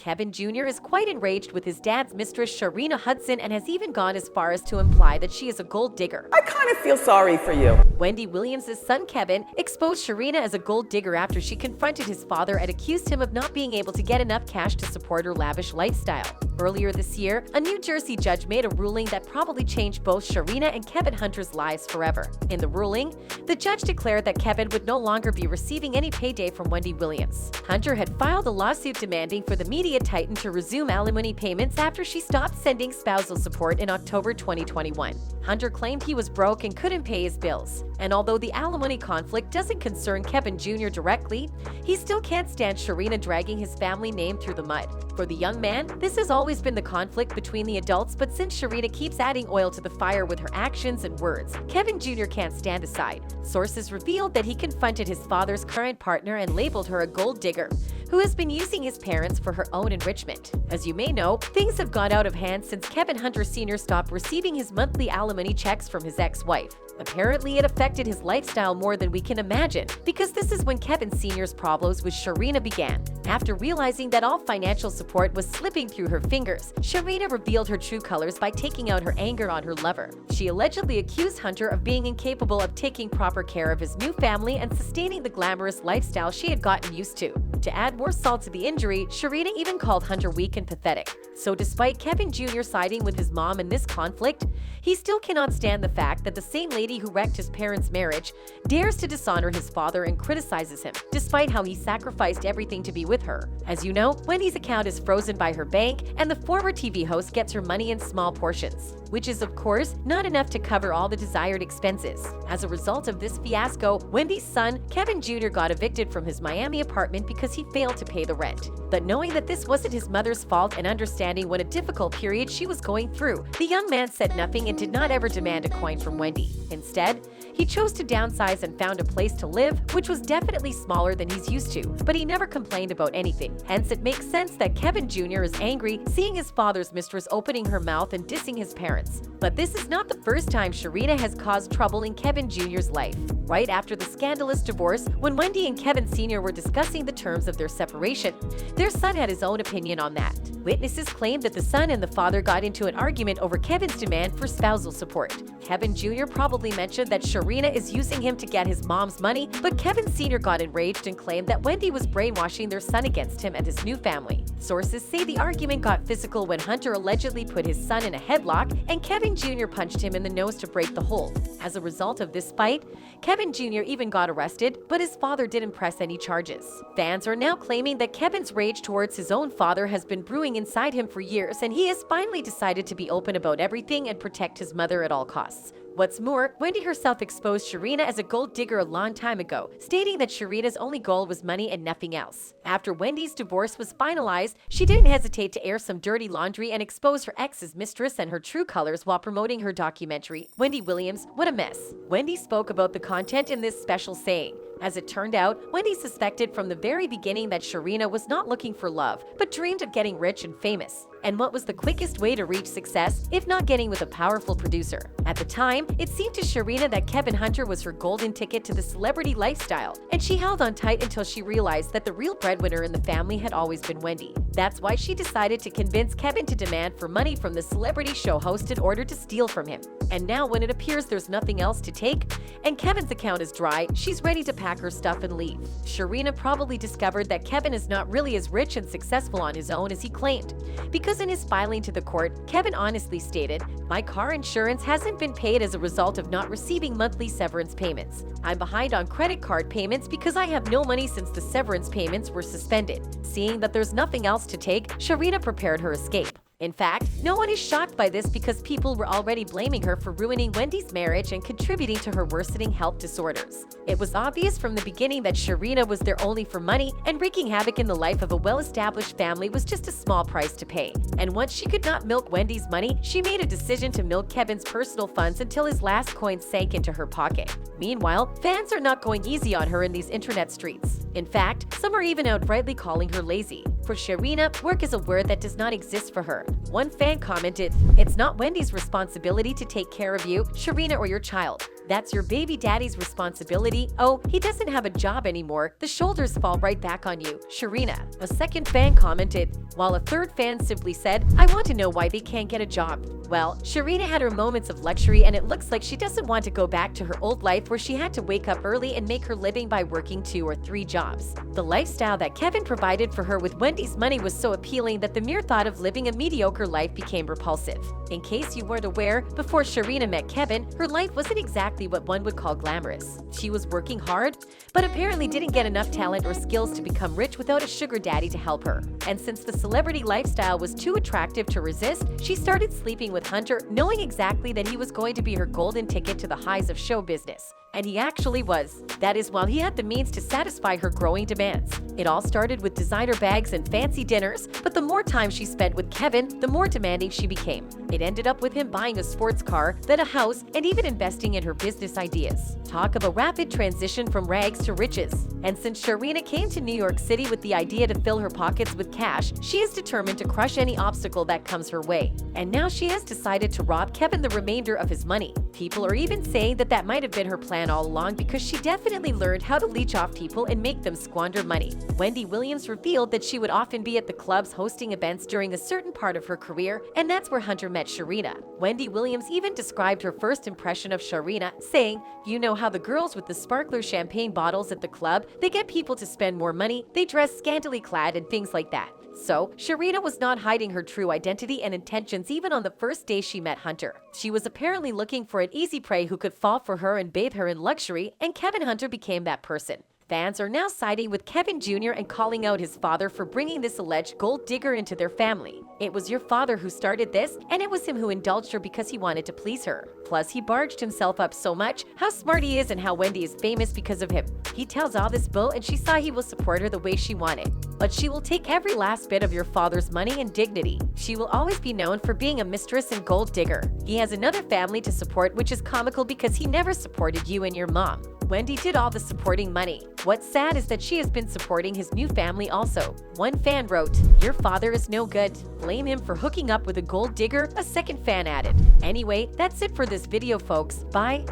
Kevin Jr. is quite enraged with his dad's mistress Sharina Hudson and has even gone as far as to imply that she is a gold digger. I kind of feel sorry for you. Wendy Williams' son Kevin exposed Sharina as a gold digger after she confronted his father and accused him of not being able to get enough cash to support her lavish lifestyle. Earlier this year, a New Jersey judge made a ruling that probably changed both Sharina and Kevin Hunter's lives forever. In the ruling, the judge declared that Kevin would no longer be receiving any payday from Wendy Williams. Hunter had filed a lawsuit demanding for the media titan to resume alimony payments after she stopped sending spousal support in October 2021. Hunter claimed he was broke and couldn't pay his bills. And although the alimony conflict doesn't concern Kevin Jr. directly, he still can't stand Sharina dragging his family name through the mud. For the young man, this has always been the conflict between the adults, but since Sharina keeps adding oil to the fire with her actions and words, Kevin Jr. can't stand aside. Sources revealed that he confronted his father's current partner and labeled her a gold digger, who has been using his parents for her own enrichment. As you may know, things have gone out of hand since Kevin Hunter Sr. stopped receiving his monthly alimony checks from his ex-wife. Apparently, it affected his lifestyle more than we can imagine, because this is when Kevin Sr.'s problems with Sharina began. After realizing that all financial support was slipping through her fingers, Sharina revealed her true colors by taking out her anger on her lover. She allegedly accused Hunter of being incapable of taking proper care of his new family and sustaining the glamorous lifestyle she had gotten used to. To add more salt to the injury, Sharina even called Hunter weak and pathetic. So despite Kevin Jr. siding with his mom in this conflict, he still cannot stand the fact that the same lady who wrecked his parents' marriage dares to dishonor his father and criticizes him, despite how he sacrificed everything to be with her. As you know, Wendy's account is frozen by her bank, and the former TV host gets her money in small portions, which is of course not enough to cover all the desired expenses. As a result of this fiasco, Wendy's son, Kevin Jr. got evicted from his Miami apartment because he failed to pay the rent. But knowing that this wasn't his mother's fault and understanding what a difficult period she was going through, the young man said nothing and did not ever demand a coin from Wendy. Instead, he chose to downsize and found a place to live, which was definitely smaller than he's used to, but he never complained about anything. Hence, it makes sense that Kevin Jr. is angry seeing his father's mistress opening her mouth and dissing his parents. But this is not the first time Sharina has caused trouble in Kevin Jr.'s life. Right after the scandalous divorce, when Wendy and Kevin Sr. were discussing the terms of their separation, their son had his own opinion on that. Witnesses claimed that the son and the father got into an argument over Kevin's demand for spousal support. Kevin Jr. probably mentioned that Sharina is using him to get his mom's money, but Kevin Sr. got enraged and claimed that Wendy was brainwashing their son against him and his new family. Sources say the argument got physical when Hunter allegedly put his son in a headlock and Kevin Jr. punched him in the nose to break the hold. As a result of this fight, Kevin Jr. even got arrested, but his father didn't press any charges. Fans are now claiming that Kevin's rage towards his own father has been brewing inside him for years, and he has finally decided to be open about everything and protect his mother at all costs. What's more, Wendy herself exposed Sharina as a gold digger a long time ago, stating that Sharina's only goal was money and nothing else. After Wendy's divorce was finalized, she didn't hesitate to air some dirty laundry and expose her ex's mistress and her true colors while promoting her documentary, Wendy Williams, What a Mess. Wendy spoke about the content in this special saying, "As it turned out, Wendy suspected from the very beginning that Sharina was not looking for love, but dreamed of getting rich and famous. And what was the quickest way to reach success, if not getting with a powerful producer? At the time, it seemed to Sharina that Kevin Hunter was her golden ticket to the celebrity lifestyle, and she held on tight until she realized that the real breadwinner in the family had always been Wendy. That's why she decided to convince Kevin to demand for money from the celebrity show host in order to steal from him. And now when it appears there's nothing else to take, and Kevin's account is dry, she's ready to pack her stuff and leave. Sharina probably discovered that Kevin is not really as rich and successful on his own as he claimed, because in his filing to the court, Kevin honestly stated, "My car insurance hasn't been paid as a result of not receiving monthly severance payments. I'm behind on credit card payments because I have no money since the severance payments were suspended." Seeing that there's nothing else to take, Sharina prepared her escape. In fact, no one is shocked by this because people were already blaming her for ruining Wendy's marriage and contributing to her worsening health disorders. It was obvious from the beginning that Sharina was there only for money, and wreaking havoc in the life of a well-established family was just a small price to pay. And once she could not milk Wendy's money, she made a decision to milk Kevin's personal funds until his last coin sank into her pocket. Meanwhile, fans are not going easy on her in these internet streets. In fact, some are even outrightly calling her lazy. For Sharina, work is a word that does not exist for her. One fan commented, "It's not Wendy's responsibility to take care of you, Sharina, or your child. That's your baby daddy's responsibility. Oh, he doesn't have a job anymore. The shoulders fall right back on you, Sharina. A second fan commented, while a third fan simply said, I want to know why they can't get a job. Well, Sharina had her moments of luxury, and it looks like she doesn't want to go back to her old life where she had to wake up early and make her living by working 2 or 3 jobs. The lifestyle that Kevin provided for her with Wendy's money was so appealing that the mere thought of living a mediocre life became repulsive. In case you weren't aware, before Sharina met Kevin, her life wasn't exactly what one would call glamorous. She was working hard, but apparently didn't get enough talent or skills to become rich without a sugar daddy to help her. And since the celebrity lifestyle was too attractive to resist, she started sleeping with Hunter, knowing exactly that he was going to be her golden ticket to the highs of show business. And he actually was. That is, while he had the means to satisfy her growing demands. It all started with designer bags and fancy dinners, but the more time she spent with Kevin, the more demanding she became. It ended up with him buying a sports car, then a house, and even investing in her business ideas. Talk of a rapid transition from rags to riches. And since Sharina came to New York City with the idea to fill her pockets with cash, she is determined to crush any obstacle that comes her way. And now she has decided to rob Kevin the remainder of his money. People are even saying that that might have been her plan all along because she definitely learned how to leech off people and make them squander money. Wendy Williams revealed that she would often be at the clubs hosting events during a certain part of her career, and that's where Hunter met Sharina. Wendy Williams even described her first impression of Sharina, saying, "You know how the girls with the sparkler champagne bottles at the club, they get people to spend more money, they dress scantily clad and things like that." So, Sharina was not hiding her true identity and intentions even on the first day she met Hunter. She was apparently looking for an easy prey who could fall for her and bathe her in luxury, and Kevin Hunter became that person. Fans are now siding with Kevin Jr. and calling out his father for bringing this alleged gold digger into their family. It was your father who started this, and it was him who indulged her because he wanted to please her. Plus, he barged himself up so much, how smart he is and how Wendy is famous because of him. He tells all this bull, and she saw he will support her the way she wanted. But she will take every last bit of your father's money and dignity. She will always be known for being a mistress and gold digger. He has another family to support, which is comical because he never supported you and your mom. Wendy did all the supporting money. What's sad is that she has been supporting his new family also. One fan wrote, "Your father is no good. Blame him for hooking up with a gold digger," a second fan added. Anyway, that's it for this video, folks. Bye.